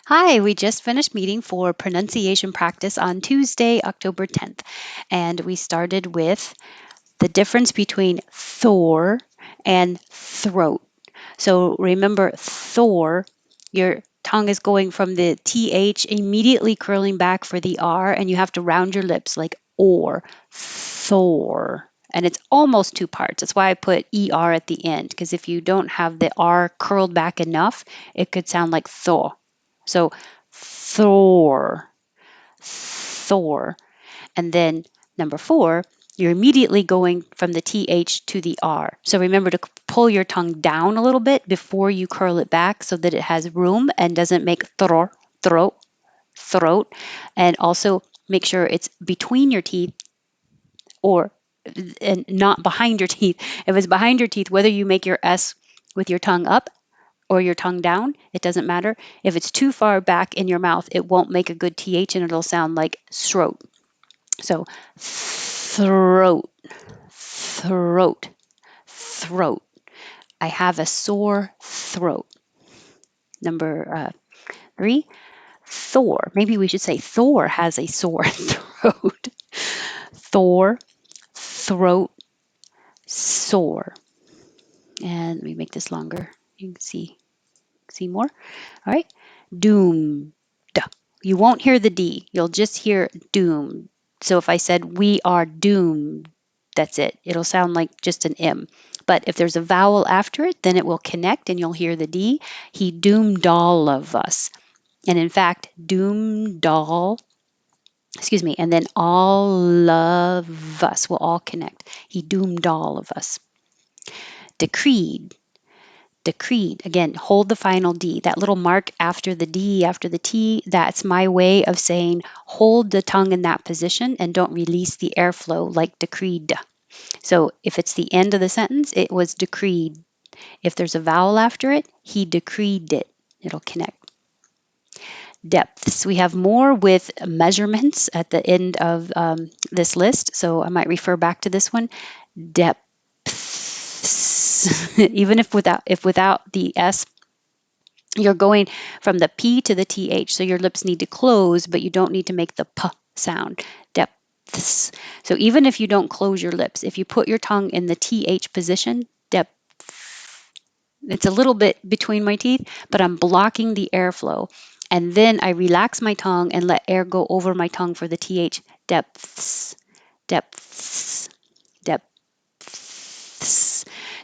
Hi, we just finished meeting for pronunciation practice on Tuesday, October 10th, and we started with the difference between Thor and throat. So remember, Thor, your tongue is going from the TH immediately curling back for the R, and you have to round your lips like or, Thor. And it's almost two parts. That's why I put ER at the end, because if you don't have the R curled back enough, it could sound like Thor. So Thor, Thor. And then number four, you're immediately going from the TH to the R. So remember to pull your tongue down a little bit before you curl it back so that it has room and doesn't make throat, throat. And also make sure it's between your teeth or and not behind your teeth. If it's behind your teeth, whether you make your S with your tongue up or your tongue down, it doesn't matter. If it's too far back in your mouth, it won't make a good TH and it'll sound like throat. So throat, throat, throat. I have a sore throat. Number three, Thor. Maybe we should say Thor has a sore throat. Thor, throat, sore. And let me make this longer. You can see more. All right. Doomed. You won't hear the D. You'll just hear doomed. So if I said we are doomed, that's it. It'll sound like just an M. But if there's a vowel after it, then it will connect and you'll hear the D. He doomed all of us. And in fact, doomed all, excuse me, and then all of us will all connect. He doomed all of us. Decreed. Decreed. Again, hold the final D. That little mark after the D, after the T, that's my way of saying hold the tongue in that position and don't release the airflow like decreed. So if it's the end of the sentence, it was decreed. If there's a vowel after it, he decreed it. It'll connect. Depths. We have more with measurements at the end of this list, so I might refer back to this one. Depths. Even if without the S, you're going from the P to the TH, so your lips need to close, but you don't need to make the P sound. Depths. So even if you don't close your lips, if you put your tongue in the TH position, depth, it's a little bit between my teeth, but I'm blocking the airflow. And then I relax my tongue and let air go over my tongue for the TH. Depths, depths, depths.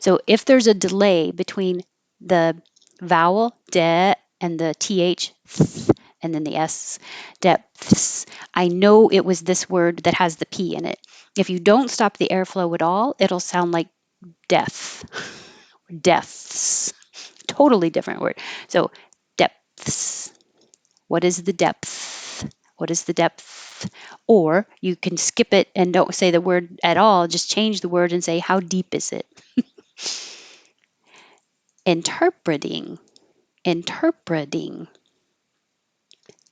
So if there's a delay between the vowel de and the th and then the s, depths, I know it was this word that has the p in it. If you don't stop the airflow at all, it'll sound like death, deaths. Totally different word. So depths. What is the depth? What is the depth? Or you can skip it and don't say the word at all. Just change the word and say, how deep is it? Interpreting, interpreting,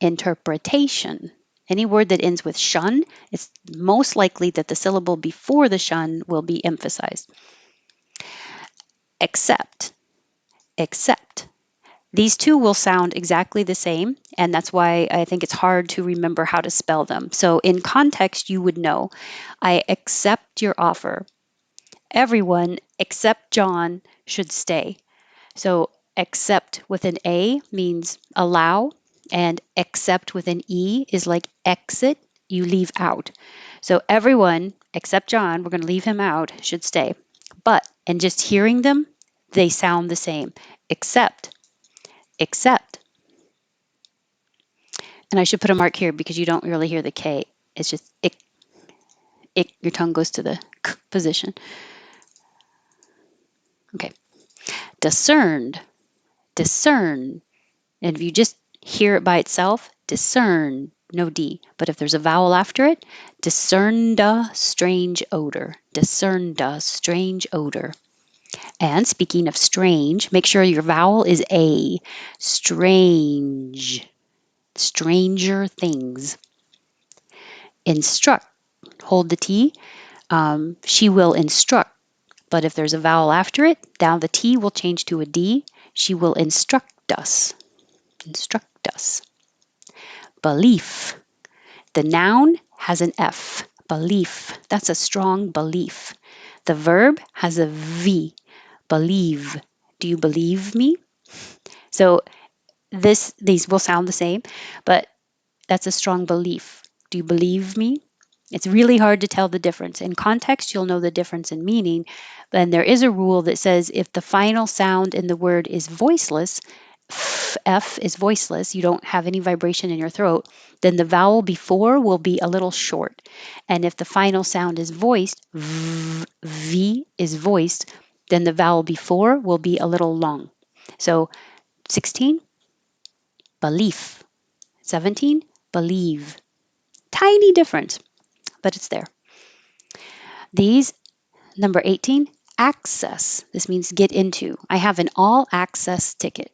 interpretation. Any word that ends with shun, it's most likely that the syllable before the shun will be emphasized. Accept, accept. These two will sound exactly the same, and that's why I think it's hard to remember how to spell them. So in context, you would know, I accept your offer. Everyone except John should stay. So accept with an A means allow, and accept with an E is like exit, you leave out. So everyone except John, we're going to leave him out, should stay. But, and just hearing them, they sound the same. Accept, accept. And I should put a mark here because you don't really hear the K. It's just ick, ick. Your tongue goes to the k position. Okay. Discerned, discern. And if you just hear it by itself, discern, no D. But if there's a vowel after it, discerned a strange odor. Discerned a strange odor. And speaking of strange, make sure your vowel is A. Strange. Stranger things. Instruct. Hold the T. She will instruct. But if there's a vowel after it, now the T will change to a D. She will instruct us. Instruct us. Belief. The noun has an F. Belief. That's a strong belief. The verb has a V. Believe. Do you believe me? So these will sound the same, but that's a strong belief. Do you believe me? It's really hard to tell the difference. In context, you'll know the difference in meaning. And there is a rule that says if the final sound in the word is voiceless, F is voiceless, you don't have any vibration in your throat, then the vowel before will be a little short. And if the final sound is voiced, V is voiced, then the vowel before will be a little long. So 16, belief. 17, believe. Tiny difference, but it's there. These, number 18, access. This means get into. I have an all access ticket.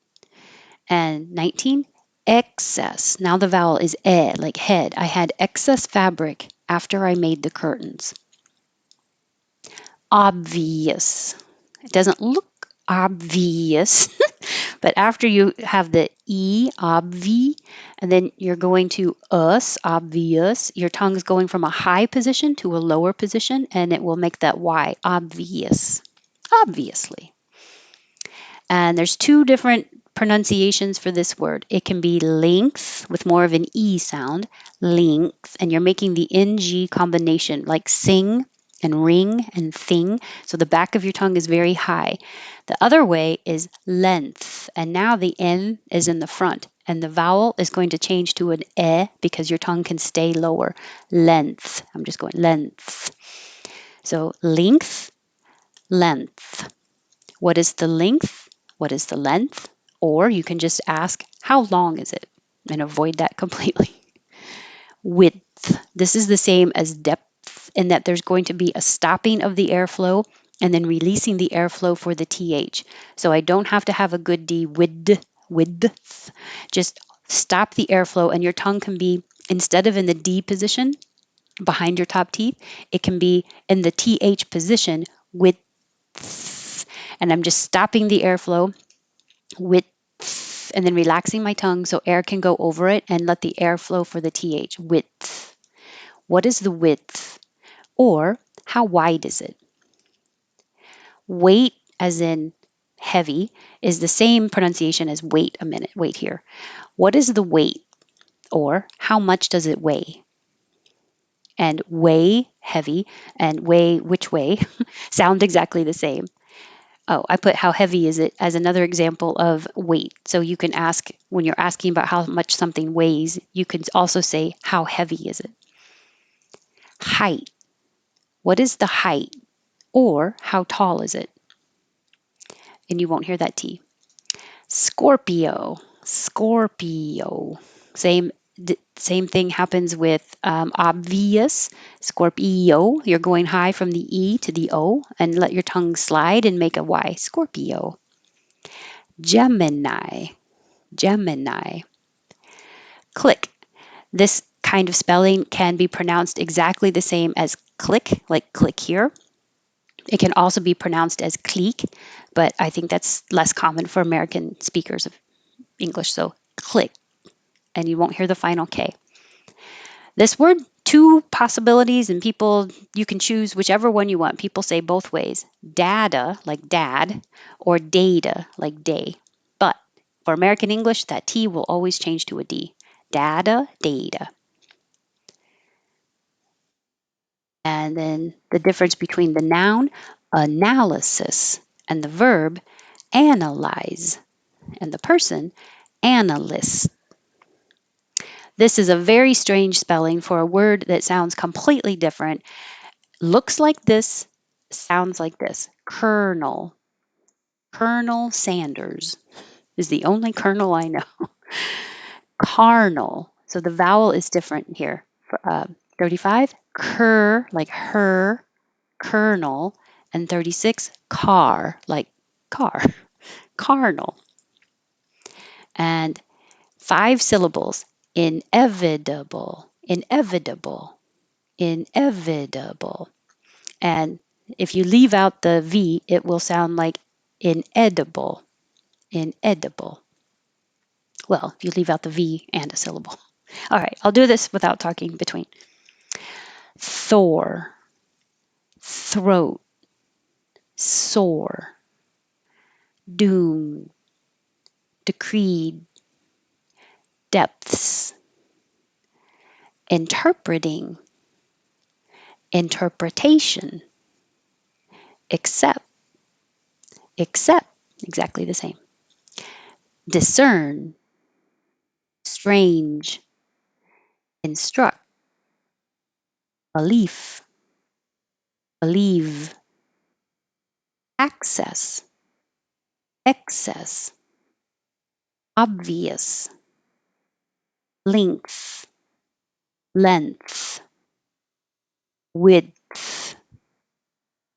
And 19, excess. Now the vowel is like head. I had excess fabric after I made the curtains. Obvious. It doesn't look obvious, but after you have the E, obvi, and then you're going to us, obvious, your tongue's going from a high position to a lower position, and it will make that Y, obvious, obviously. And there's two different pronunciations for this word. It can be length with more of an E sound, length, and you're making the NG combination like sing and ring and thing. So the back of your tongue is very high. The other way is length, and now the N is in the front, and the vowel is going to change to an E because your tongue can stay lower. Length. I'm just going length. So length, length. What is the length? What is the length? Or you can just ask, how long is it? And avoid that completely. Width. This is the same as depth in that there's going to be a stopping of the airflow and then releasing the airflow for the TH. So I don't have to have a good D width. Just stop the airflow and your tongue can be, instead of in the D position behind your top teeth, it can be in the TH position width. And I'm just stopping the airflow width and then relaxing my tongue so air can go over it and let the air flow for the TH. Width. What is the width? Or how wide is it? Weight, as in heavy, is the same pronunciation as wait a minute. Wait here. What is the weight? Or how much does it weigh? And weigh, heavy, and weigh, which way, sound exactly the same. Oh, I put how heavy is it as another example of weight. So you can ask, when you're asking about how much something weighs, you can also say, how heavy is it? Height. What is the height? Or how tall is it? And you won't hear that T. Scorpio. Scorpio. Same thing happens with obvious. Scorpio. You're going high from the E to the O and let your tongue slide and make a Y. Scorpio. Gemini. Gemini. Click. This kind of spelling can be pronounced exactly the same as click, like click here. It can also be pronounced as clique, but I think that's less common for American speakers of English. So click, and you won't hear the final K. This word, two possibilities, and people, you can choose whichever one you want. People say both ways. Data, like dad, or data, like day. But for American English, that T will always change to a D. Data, data. And then the difference between the noun analysis and the verb analyze and the person analyst. This is a very strange spelling for a word that sounds completely different. Looks like this, sounds like this. Colonel. Colonel Sanders is the only colonel I know. Carnal. So the vowel is different here. 35, cur, like her, colonel, and 36, car, like car, carnal. And 5 syllables, inevitable, inevitable, inevitable. And if you leave out the V, it will sound like inedible, inedible. Well, you leave out the V and a syllable. All right, I'll do this without talking between. Thor, throat, sore, doom, decreed, depths, interpreting, interpretation, accept, accept, exactly the same. Discern, strange, instruct, belief, believe, access, excess, obvious, length, length, width,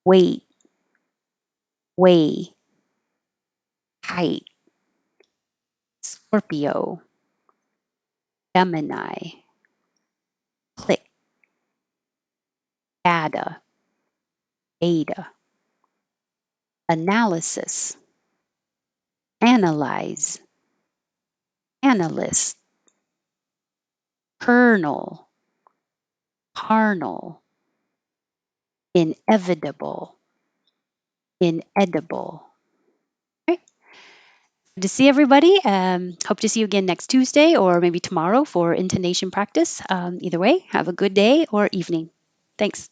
weight, way, height, Scorpio, Gemini, click, data, data, analysis, analyze, analyst, kernel, carnal, inevitable, inedible. Right. Good to see everybody. Hope to see you again next Tuesday or maybe tomorrow for intonation practice. Either way, have a good day or evening. Thanks.